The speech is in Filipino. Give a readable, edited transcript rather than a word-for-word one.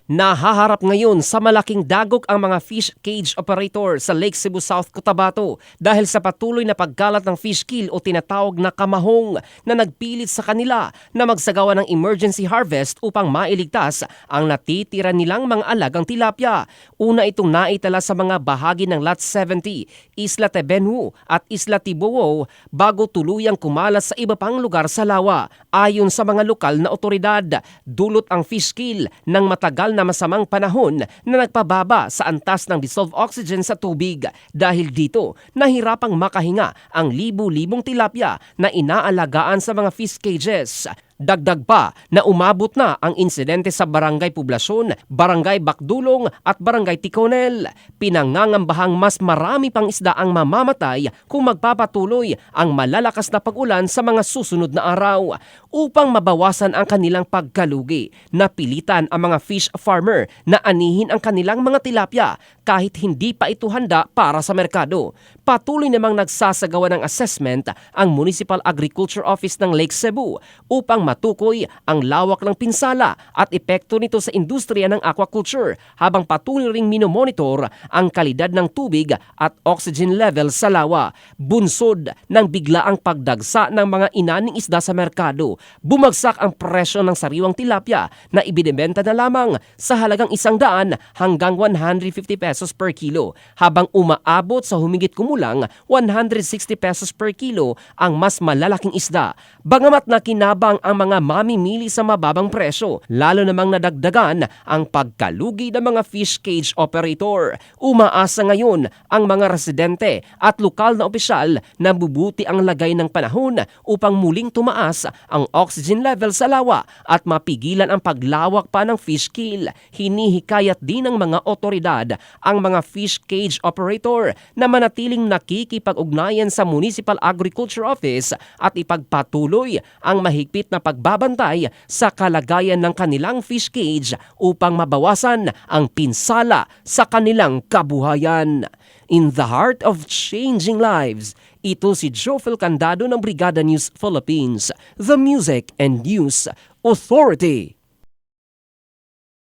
Nahaharap ngayon sa malaking dagok ang mga fish cage operator sa Lake Cebu South, Cotabato dahil sa patuloy na pagkalat ng fish kill o tinatawag na kamahong na nagpilit sa kanila na magsagawa ng emergency harvest upang mailigtas ang natitira nilang mga alagang tilapia. Una itong naitala sa mga bahagi ng Lot 70, Isla Tebenhu at Isla Tibuo bago tuluyang kumalat sa iba pang lugar sa lawa. Ayon sa mga lokal na otoridad, dulot ang fish kill ng matagal na masamang panahon na nagpababa sa antas ng dissolved oxygen sa tubig. Dahil dito, nahirapang makahinga ang libu-libong tilapia na inaalagaan sa mga fish cages. Dagdag pa na umabot na ang insidente sa Barangay Poblasyon, Barangay Bakdulong at Barangay Ticonel. Pinangangambahang mas marami pang isda ang mamamatay kung magpapatuloy ang malalakas na pag-ulan sa mga susunod na araw. Upang mabawasan ang kanilang pagkalugi, napilitan ang mga fish farmer na anihin ang kanilang mga tilapia kahit hindi pa ito handa para sa merkado. Patuloy namang nagsasagawa ng assessment ang Municipal Agriculture Office ng Lake Cebu upang matukoy ang lawak ng pinsala at epekto nito sa industriya ng aquaculture habang patuloy ring minomonitor ang kalidad ng tubig at oxygen level sa lawa. Bunsod ng biglaang pagdagsa ng mga inaning isda sa merkado, bumagsak ang presyo ng sariwang tilapia na ibinebenta na lamang sa halagang 100 hanggang 150 pesos per kilo habang umaabot sa humigit kumulang 160 pesos per kilo ang mas malalaking isda. Bagamat nakinabang ang mga mamimili sa mababang presyo, lalo namang nadagdagan ang pagkalugi ng mga fish cage operator. Umaasa ngayon ang mga residente at lokal na opisyal na bubuti ang lagay ng panahon upang muling tumaas ang oxygen level sa lawa at mapigilan ang paglawak pa ng fish kill. Hinihikayat din ng mga otoridad ang mga fish cage operator na manatiling nakikipag-ugnayan sa Municipal Agriculture Office at ipagpatuloy ang mahigpit na pagbabantay sa kalagayan ng kanilang fish cage upang mabawasan ang pinsala sa kanilang kabuhayan. In the heart of changing lives, ito si Jofel Candado ng Brigada News Philippines, the Music and News Authority.